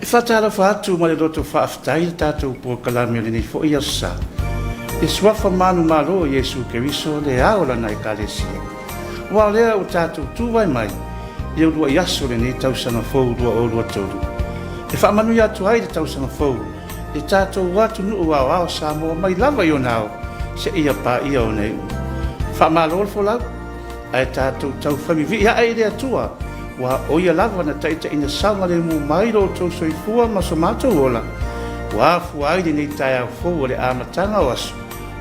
whatala whātu ma le roto whaafitai le tātou po kalami o le nei fo ia sa. E swafa manu malo Yesu Keriso le aola na ekalesia. Wa lea o tātou tūwai mai, i au rua iaso le nei tausanga fau rua o rua tōru. E whaamanu ia tu hai le tausanga fau, e tātou watu nuu au ao Samoa mai lava i o nao, se ia pā ia o nei. Whaamalo le folau, ai tātou tau Vivi'i Ia e rea tua, wa o ia lava na taita ina saunga le mu mairo o tau soifua ma so mātou ola, wa afu ai le nei tai au fau o le amatanga o asu,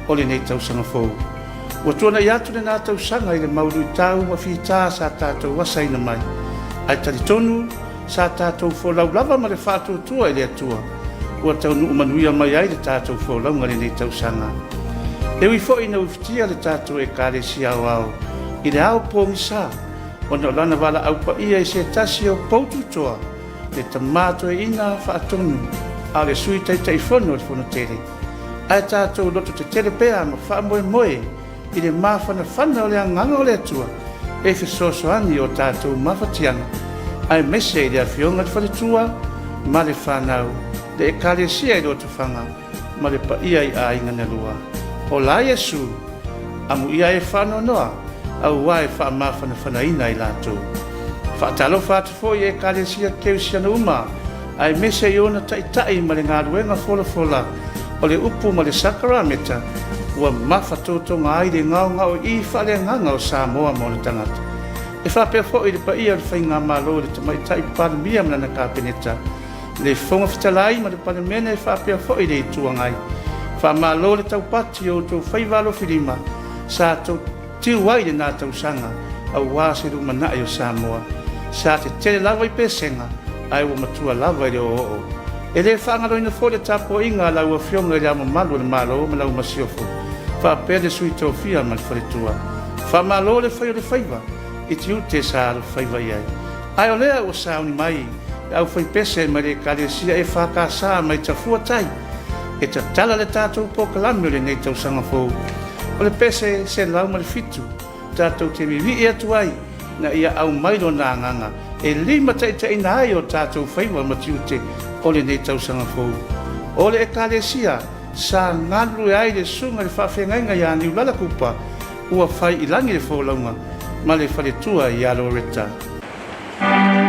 o le nei tausanga fau. Wa tuana i atu le nā tausanga i le mauru i tau ma whita sa tātou wasa ina mai. Ai tali tonu sa tātou fōlau lava ma le whātua tua i le atua, wa tau nuu manuia mai ai le tātou fōlau ngare nei tausanga. E ui fo ina ufitia le tātou e kāre si au au, i le au pōngi sā, o na lana wala au pa ia i se tasi o poutu toa, le tamato e ina whaatonu, a le sui taitai whono le whono tere. Ai tātou loto te tere pēa ma wha moe moe, i le mawhana whana o le anganga o le atua, e whisoso ani o tātou mawhatianga, ai mese i le awhionga te whaletua, ma le whanau, le e kāre sia i loto whanga, ma le pa ia i a inga lua. O la Yesu, amu ia e whano noa, au wae wha mawhana whanaina i lātou. Whaatalo whaatafo i e kāre sia keu sia na uma, ai mese i ona taitai ma le ngā ruenga fola, o le upu ma le sakarameta, ua mawhatotonga ai le ngaunga o i whale nganga o Samoa mo le tangata. E whapea fo i le pa ia le whainga malo le tamaitai paramia mnana kāpeneta, le whonga whitalai ma le paramene e whapea fo i le tuangai. Whamalo le taupati o tō whaivalo whirima, sa tō tiu ai le nā tausanga, au wāseru manai o Samoa, sa te tele lava i pēsenga, ai ua matua lava i le o. E le whangaro ina fo le tapo inga lau a whionga i le ama malu le malo ma lau masiofo, whapea le sui tō whia ma le wharetua. Whamalo le whaio le whaiva, i te ute sa le whaiva iai. Ai o lea o sauni mai, au whai pese ma le kāresia e whakasa mai tafua tai, e ta tala le tātou po kalami o le nei tausanga fōu. O le pese se lau ma le fitu, tātou te Vivi'i Ia tuai, na ia au mairo nā nganga, e lima taita ina ai o tātou whaiwa matiute o le nei tausanga fōu. O le e kāresia, sa ngalu e ai le sunga le whawhengainga i aniu lala kupa, ua whai ilangi le fōlaunga, ma le whaletua i alo reta. Samoa.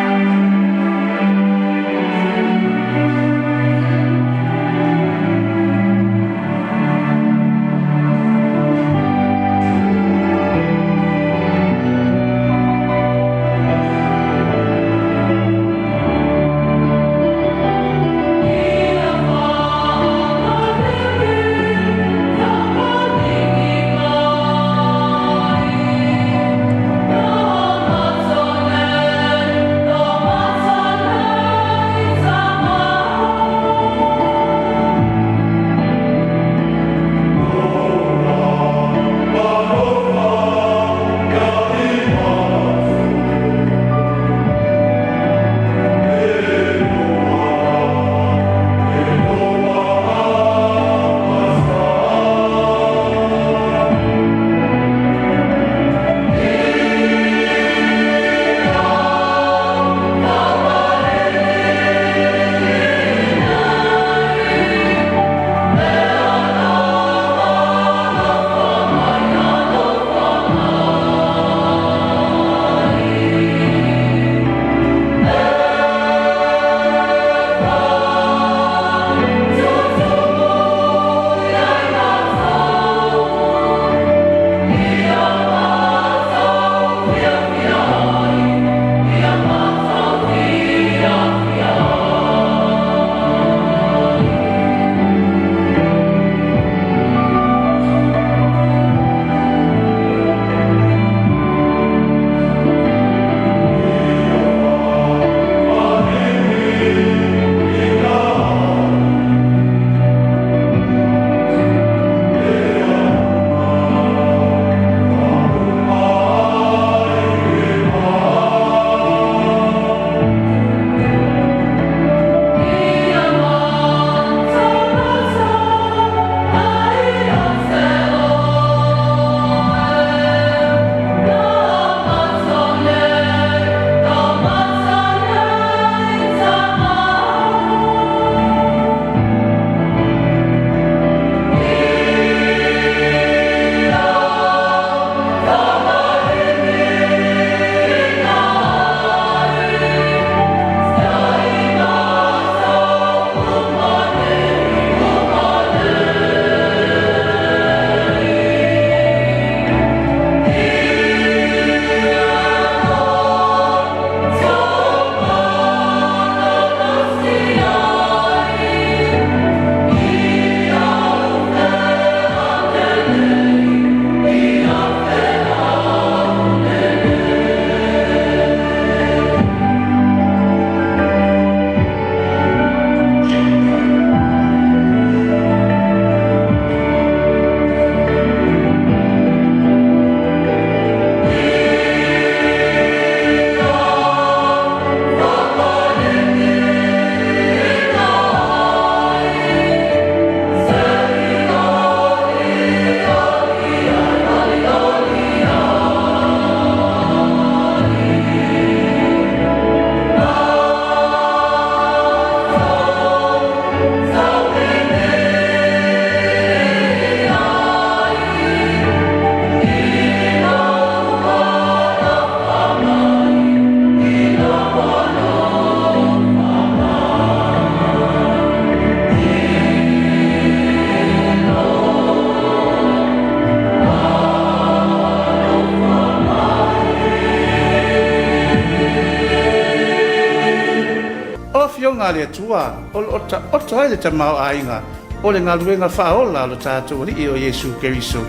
aunga le tua o ai le tamau ainga o le ngaluenga whaola o le tātou ri o Yesu Keriso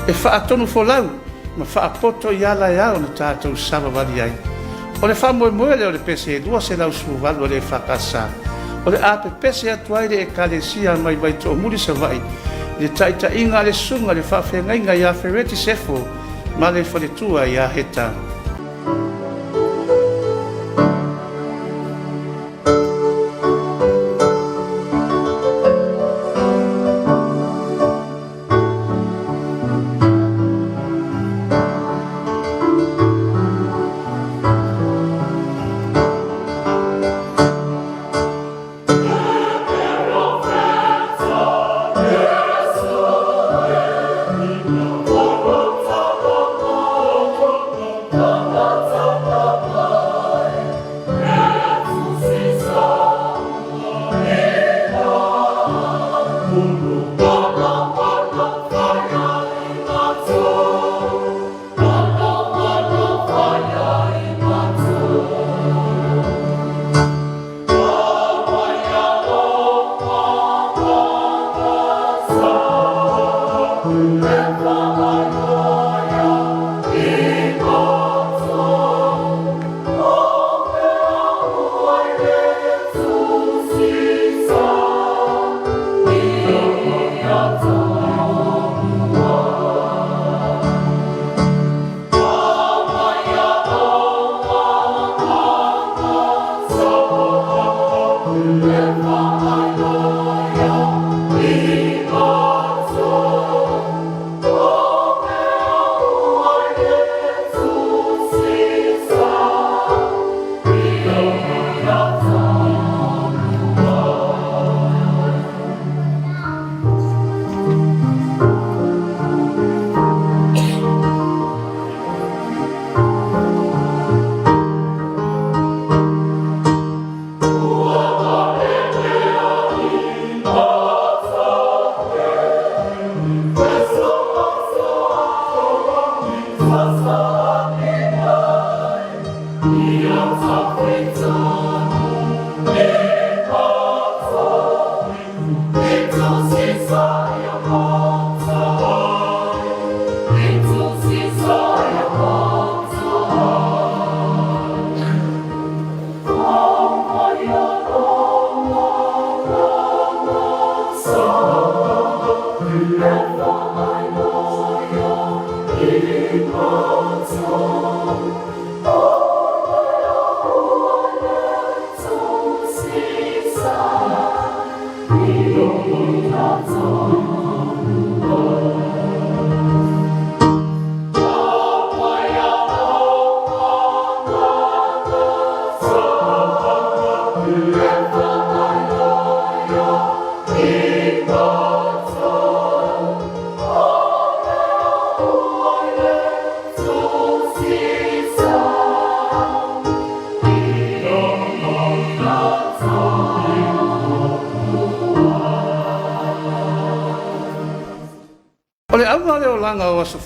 e whaatonu folau ma whaapoto i ala e au na tātou samawari ai o le whamoe le o le pese e dua se lau suvalu o le whakasa o le ape pese atu ai le e kalesia mai mai to muri sa vai le taita inga le sunga le whawhenga i a fereti sefo ma le whaletua i a heta.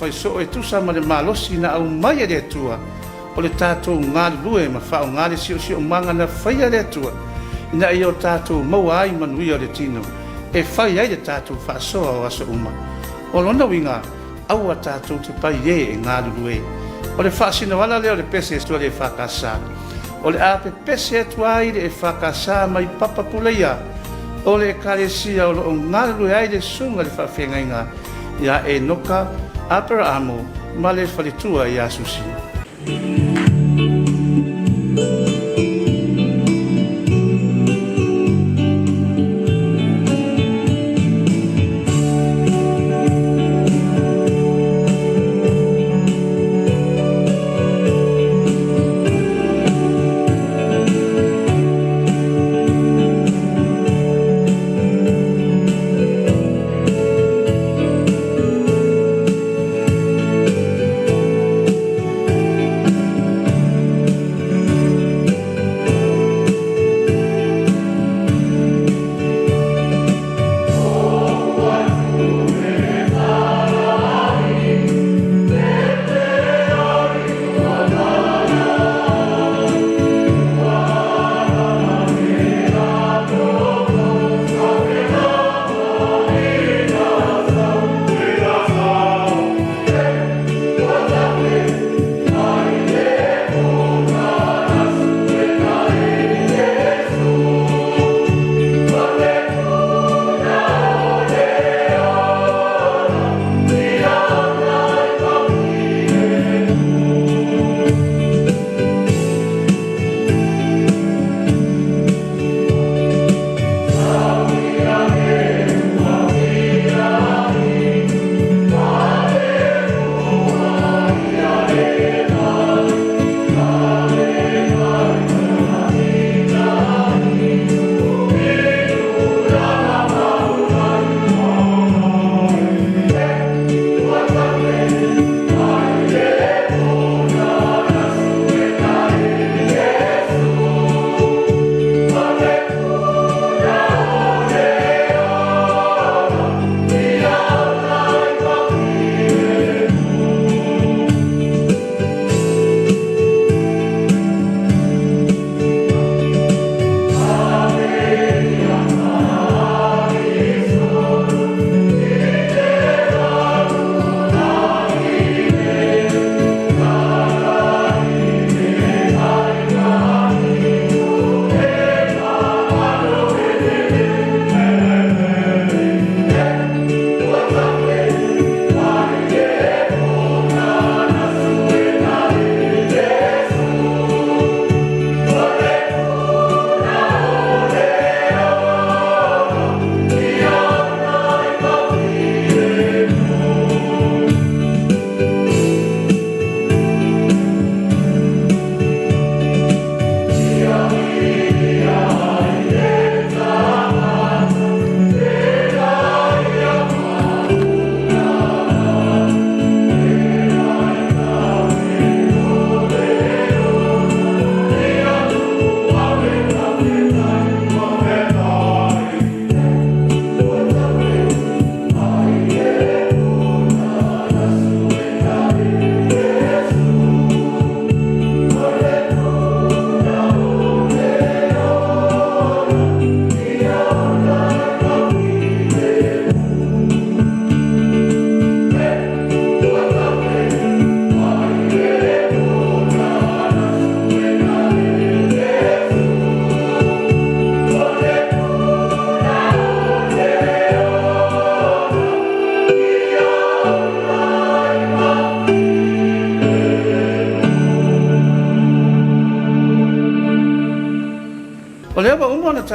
Fai so e tu sa ma le malosi na au mai e le tua o le tātou ngāri lue ma whao ngāri si o manga na whai a le tua ina i o tātou maua ai manui o le tino e whai ai le tātou whaasoa o aso uma o lona winga au a tātou te pai e ngāri lue o le whaasino wala leo le pese e stua le whakasa o le ape pese e tua ai le e whakasa mai papapuleia o le karesia o lo ngāri lue ai le sunga le whawhenga ia e noka Apera amo, male falitua i asusi.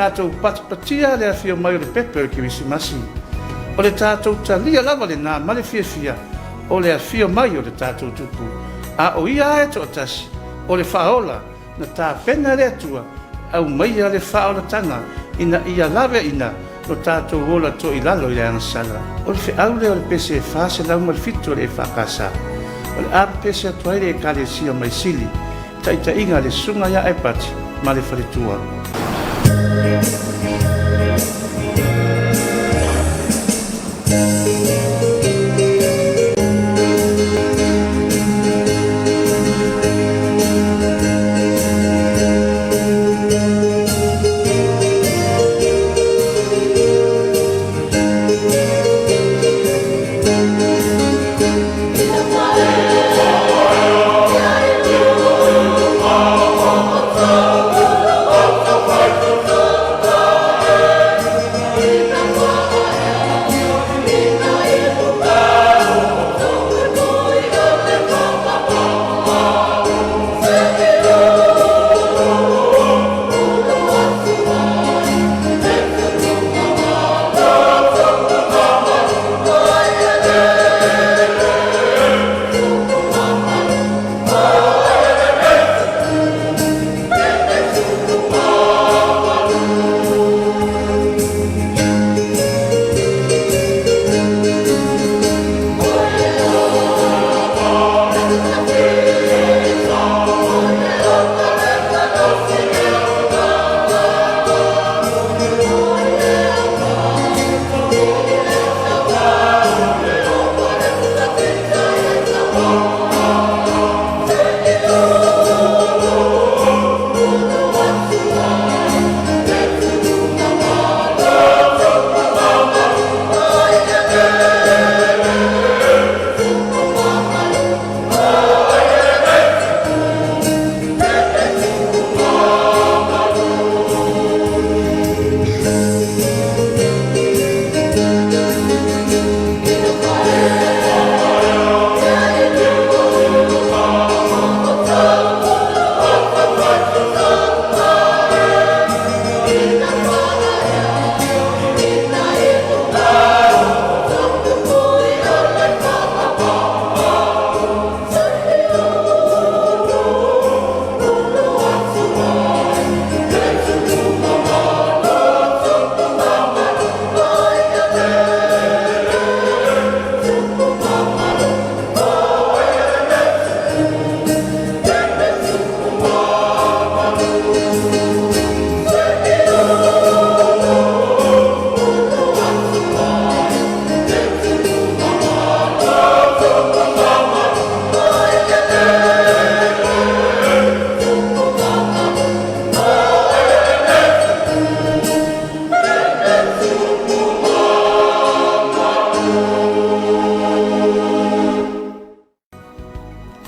tātou patipatia le afio mai o le pepe o Kirisimasi. O le tātou talia lava le nā male fia o le afio mai o le tātou tupu. A o ia e to atasi o le whaola na tā pena le atua au mai a le whaola tanga ina ia lawe ina no tātou ola to i lalo i le angasala. O le whiau le o le pese e whase lau mal fitu le EFKS. O le apa pese atuai le e kale sia mai sili. Ta inga le sunga ya e pati ma le wharitua.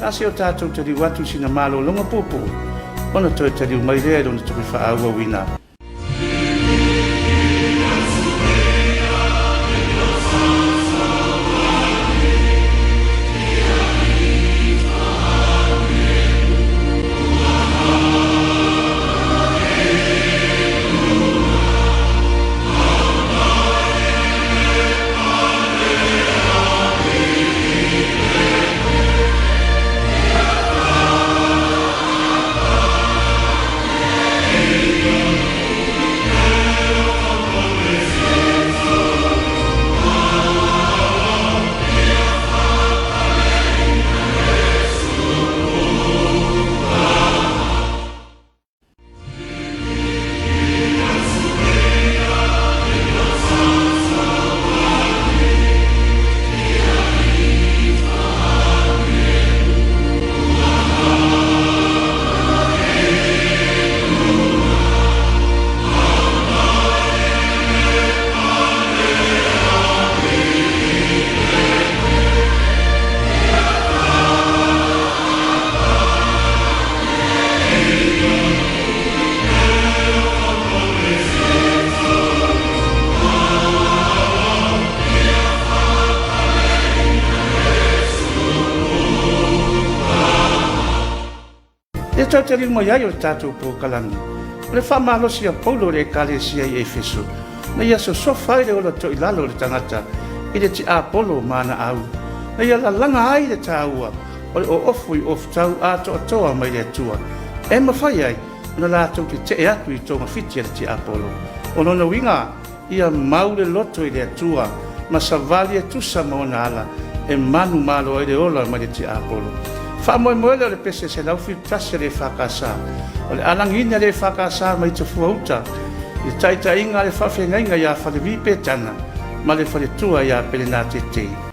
Tasi o tātou te riwatu sina malo longa pupu. Ona toi te riu mai rea rona tuki whaaua wina. E tau te ringo iai o le tātou pōkalami. O le whamalosi a Paulo le ekalesia i Efeso. Na ia so fai le ola to i lalo le tangata i le ti Apollo mana au. Na ia la langa ai le tāua o le o ofu i ofu tau ato atoa mai le atua. E mawhai ai, na lātou te te atu i tonga fiti le ti Apollo. O nona winga, ia mau le loto i le atua, ma sa vali e tusa maona ala, e manu malo e le ola mai le ti Apollo. Wha moe moe le pese se lau fi tase le whakasa. O le alangina le whakasa mai te fuauta. I taita inga le whawhengainga ia whale vipe tana, ma le whale tua ia pelena te te.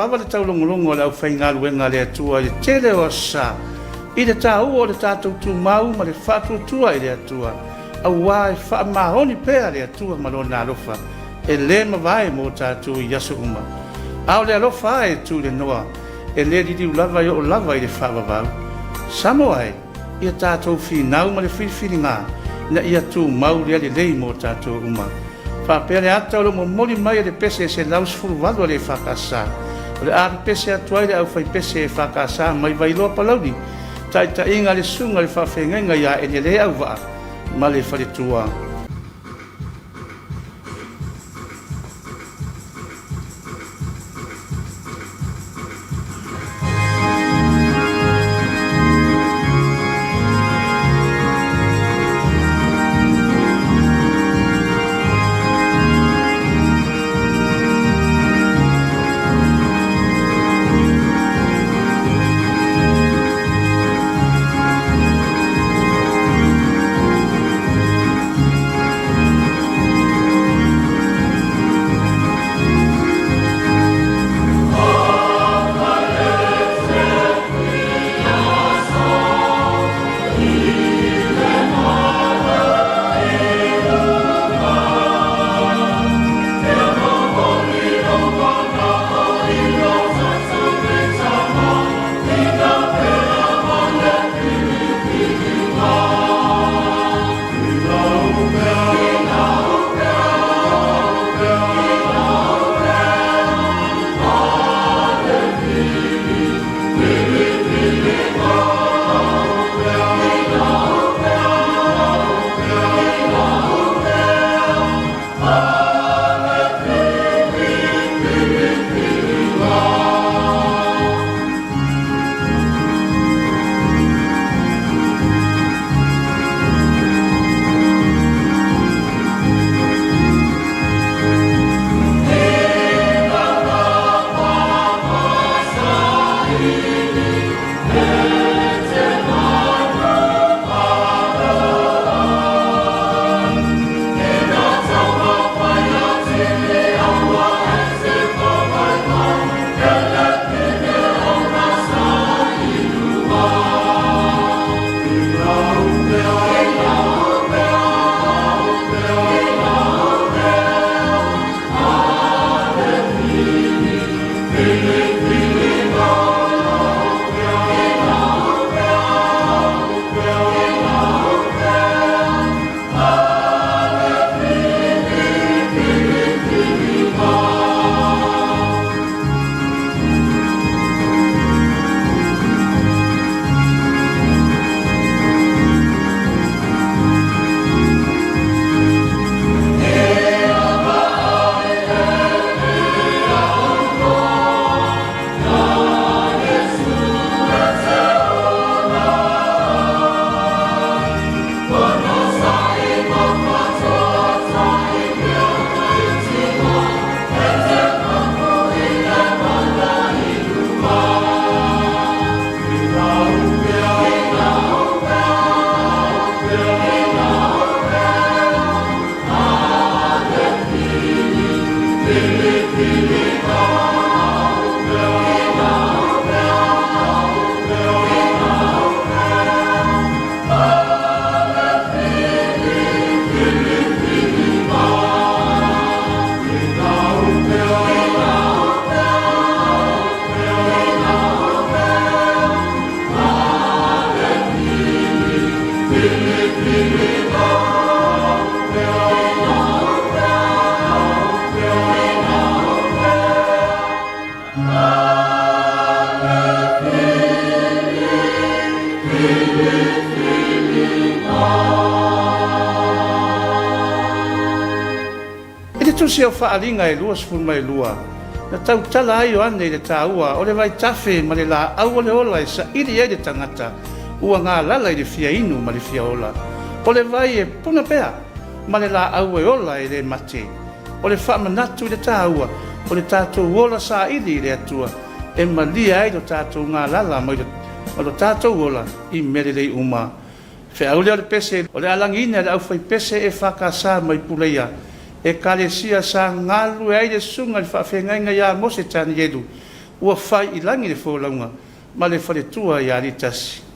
lava le taulongolongo le au whaingaluenga le atua i tele o sa. I le tau o le tātou tu mau ma le whātua i le atua. Au wā e wha mahoni pēr le atua ma lo nā lofa. E le mawai mō tātou i aso uma. Au le alofa e tu le noa. E le di lava i o lava i le whawawau. Samoa e, ia tātou whinau ma le whiwhiri ngā. Na ia tu mau le lei mō tātou uma. Whapea le ata o lo mo moli mai le pese se laus furu wado le whakasa. O le ari pese atuai le au whai pese e whakasa mai vai loa palauni. Tai ta inga le sunga le whawhenga ia e le au waa. Ma le whaletua. tusi o whaalinga e lua sifuru mai lua. Na tau tala ai o ane i le tāua, o le vai tafe ma le la au o le ola e sa iri e le tangata, ua ngā lala i le fia inu ma le fia ola. O le vai e puna pea, ma le la au e ola i le mate. O le whaamanatu i le tāua, o le tātou ola sa iri i le atua, e malia ai lo tātou ngā lala ma lo tātou ola i mere lei uma. Fe au leo le pese, o le alangina le au fai pese e whakasa mai puleia, e kalesia sa ngalu e aile sunga le whawhengainga ia mose tani edu, ua fai I langi le fōlaunga ma le whaletua I ari tasi.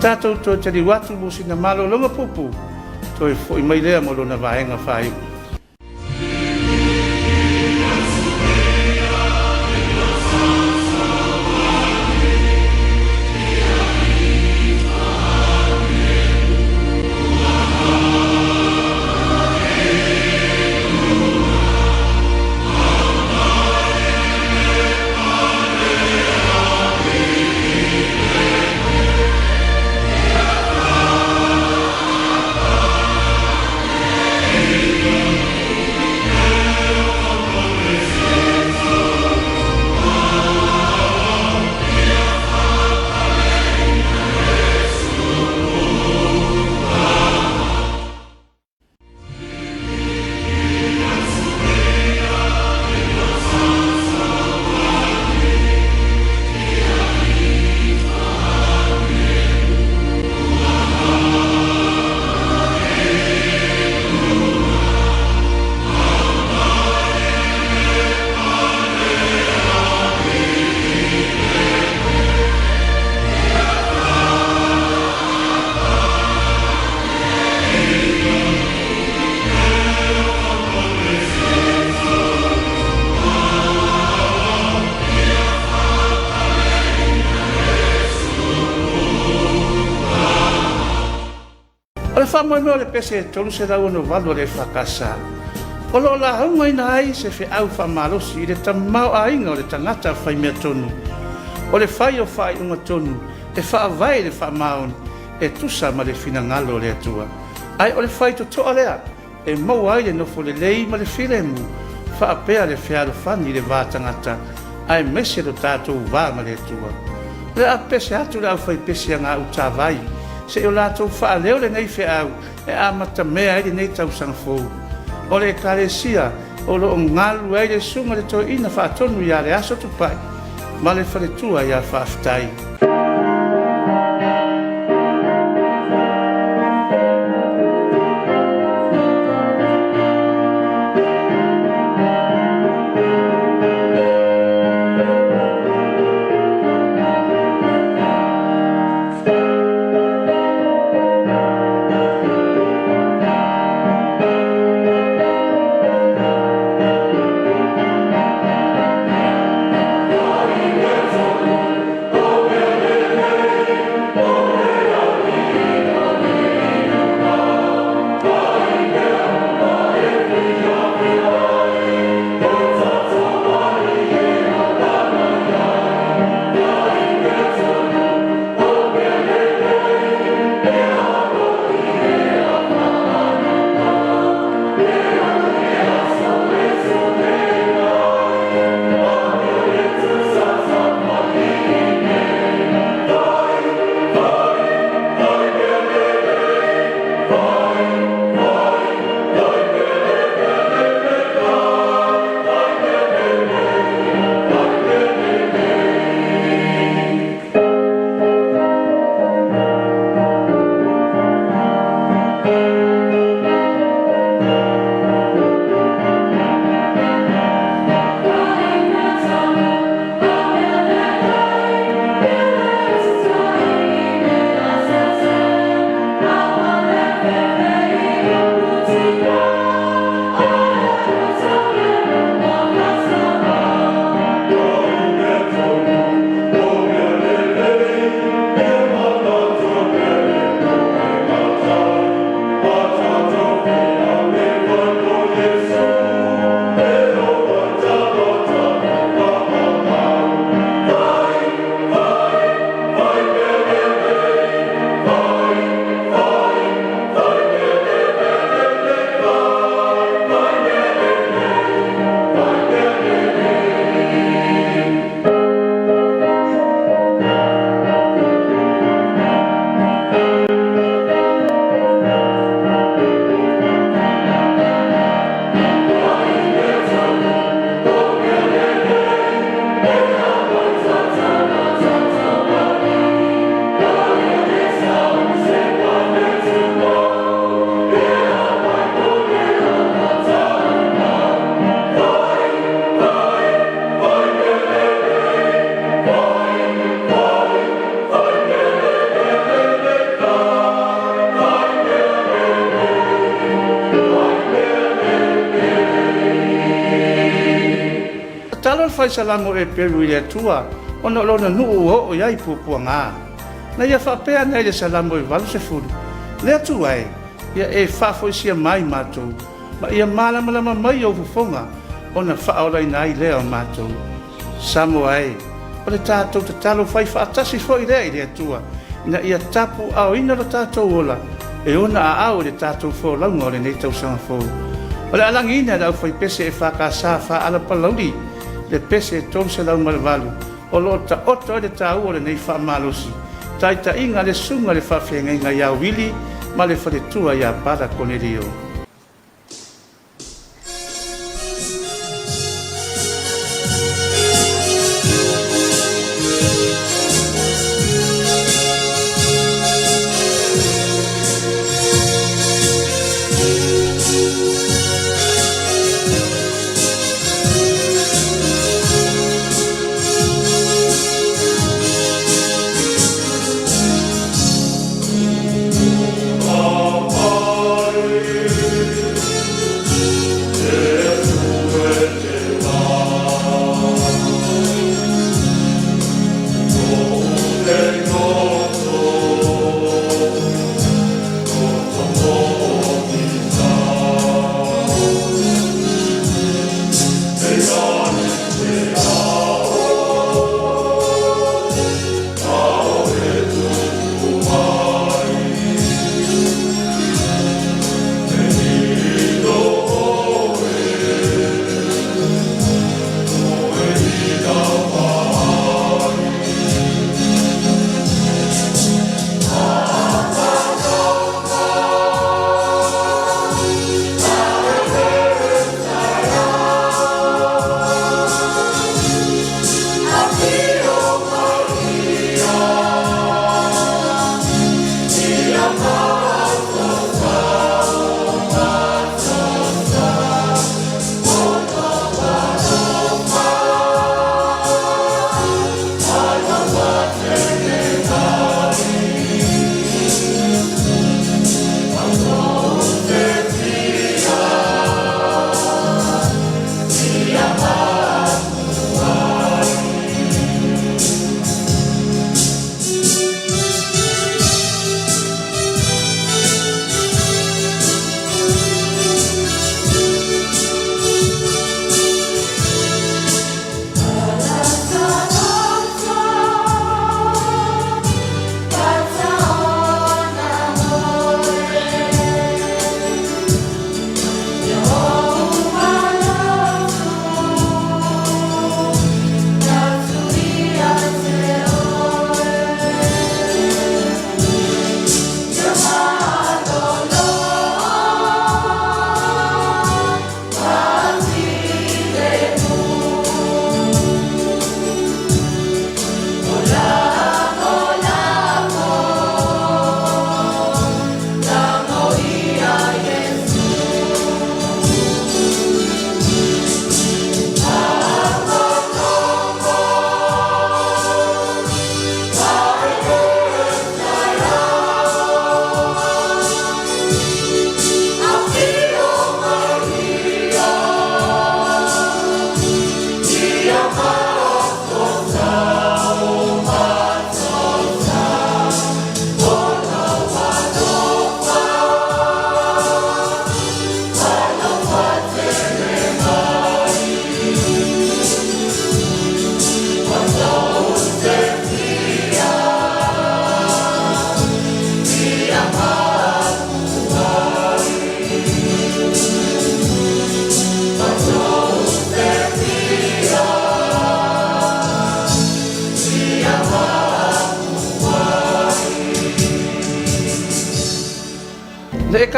Tātou tō tari watu mo sina malo longa pupu. Tō e fo I mai lea mo lona vaenga whai. Yeah. le whamoe le pese tolu se rau no walu le whakasa. O lo la haunga ina ai se whi au whamalosi i le tamau a inga o le tangata whai mea tonu. O le whai o whai unga tonu, e whaavai le whamaon, e tusa ma le whina ngalo le atua. Ai o le whai to toa lea, e mau ai le nofo le lei ma le while mu, whaapea le whiaro whani le vātangata, ai mese do tātou wā ma le atua. Le a pese atu le au whai pese a ngā uta vai, se o lātou wha leo le nei whi au, e a mata mea ai le nei tau sanga fōu. O le kalesia, o lo ngalu ai le sunga le toi ina whaatonu ia le aso tupai, ma le whaletua ia whaafitai. fai salamo e peru i le atua, ona lona nuu o iai pupua ngā. Na ia whapea nei le salamo i walu se furu. Le atua ia e whafoisia mai mātou, ma ia malamalama mai o fufonga, ona whaorai nai lea o mātou. Samoa o le tātou te talo whai whaatasi fo i rea i le atua, ina ia tapu au ina lo tātou ola, e ona a au le tātou fo launga o le nei tau sanga fo. O le alangi ina lau whai pese e whakasa wha ala palauri, le pese e tonu se lau malawalu, o lo ta oto le tāu o le nei wha malosi, tai ta inga le sunga le whawhenga inga iau wili, ma le wharetua ia para Cornelio. Oh,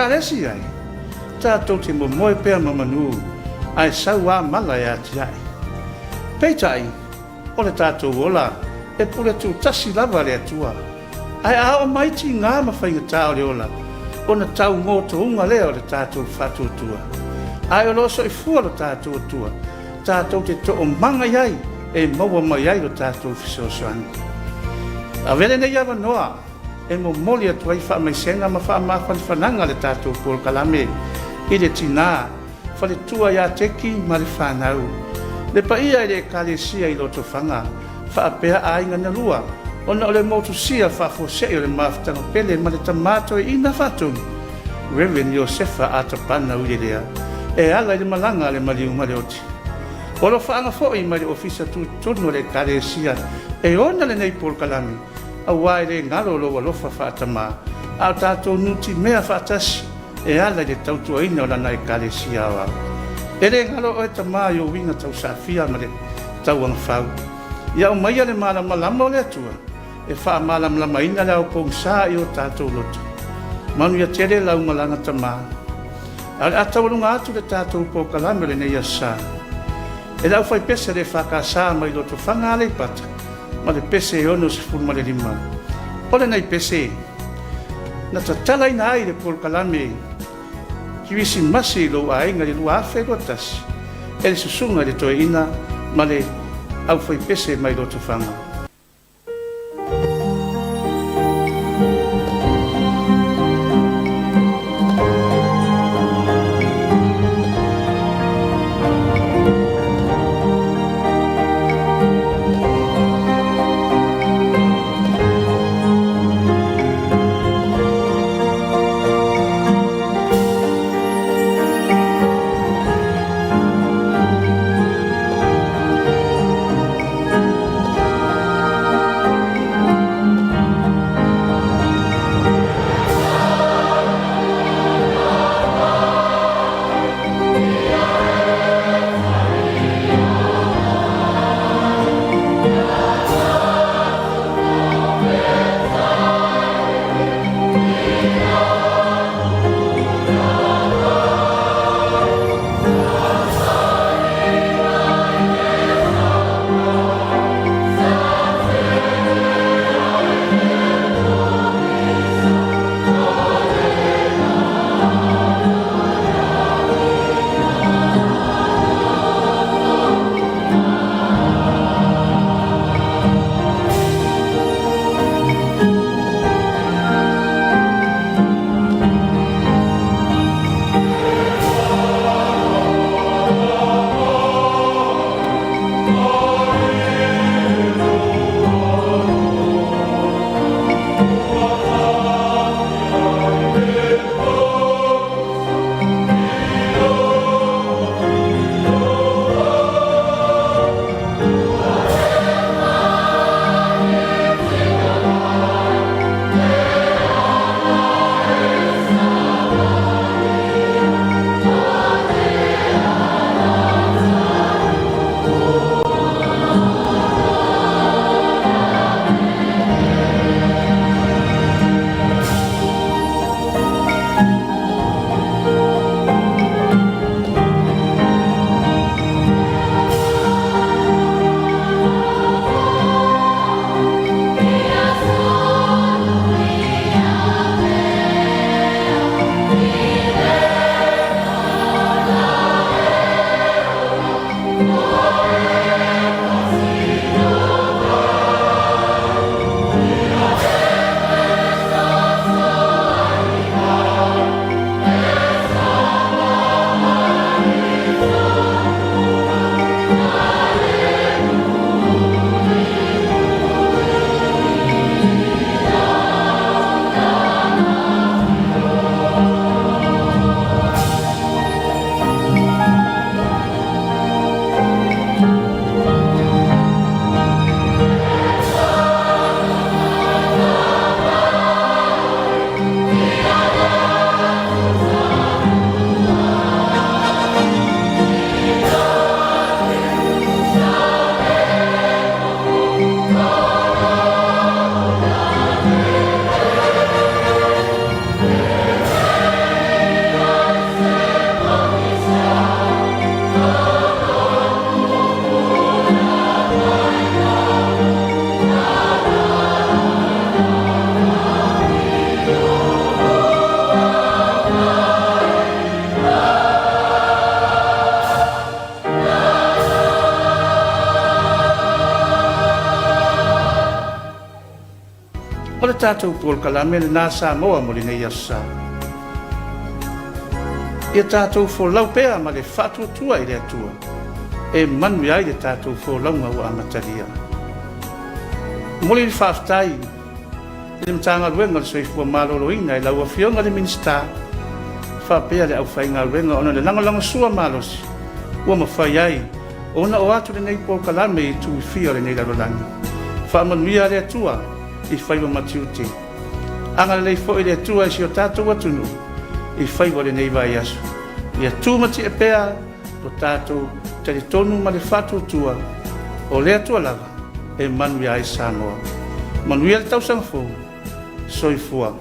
karesi ai. Tātou te moe pea mamanu, ai sau a mala e ati ai. Peitai, o le tātou ola, e pule tu tasi lava le atua. Ai ao maiti ngā mawhainga o le ola, o na tau ngō tounga leo le tātou whātua tua. Ai o loso i fua le tātou tua, tātou te to o manga iai, e maua mai ai le tātou fisosoani. A vele nei awa noa, e mo moli atu ai wha mai senga ma wha mawhani whananga le tātou kōl kalame, i le tina, whale tua ia teki ma le whanau. Le pa ia i le kalesia i loto whanga, wha apea a inga na lua, ona o le motu sia wha fosei o le mawhtanga pele ma le tamato i ina whatung. Reverend Josefa atapana ui lea, e ala i le malanga le maliu ma le oti. Olo whaanga fo i ma le ofisa tu tono le kalesia, e ona le nei pol kalami, a wai le ngalo lo walofa whaatama, a tātou nuti mea whaatasi, e ala i le tautua ina o lana e kalesia awa. E le ngalo o e tama i o winga tau safia ma le tau ang whau. Ia o maia le malama lama o le atua, e wha malama lama ina le au pong sa i o tātou loto. Manu ia tere lau malanga tama. Ale atau lunga atu le tātou po kalame le nei asa. E lau fai pese le whakasa mai loto whanga le pata, ma le pese e ono se furu ma le lima. O le nei pese, na tatala ina ai le po kalame, ki wisi masi lo a inga le lua afe gotas, e le susunga le toe ina, ma le au fai pese mai loto whanga. tātou pol kalame le nā Samoa mo le nei asa. Ia tātou fōlau pēa ma le whātuatua i le atua. E manu ai le tātou fōlaunga o amataria. Moli le whaafitai, le mtanga ruenga le soifua maloloina i laua fionga le minista. Whapea le au whainga ruenga ona le langalanga sua malosi. Ua mawhai ai, ona o atu le nei pō kalame i tui fia le nei larolangi. Whaamanuia le atua i whaiwa matiuti. Anga le fo i le atua i si o tātou atunu i whaiwa le nei vai asu. Ia tūmati e pēa o tātou tari tonu ma le whātuatua o le atua lava e manuia ai Samoa. Manuia le tausanga fō, soifua.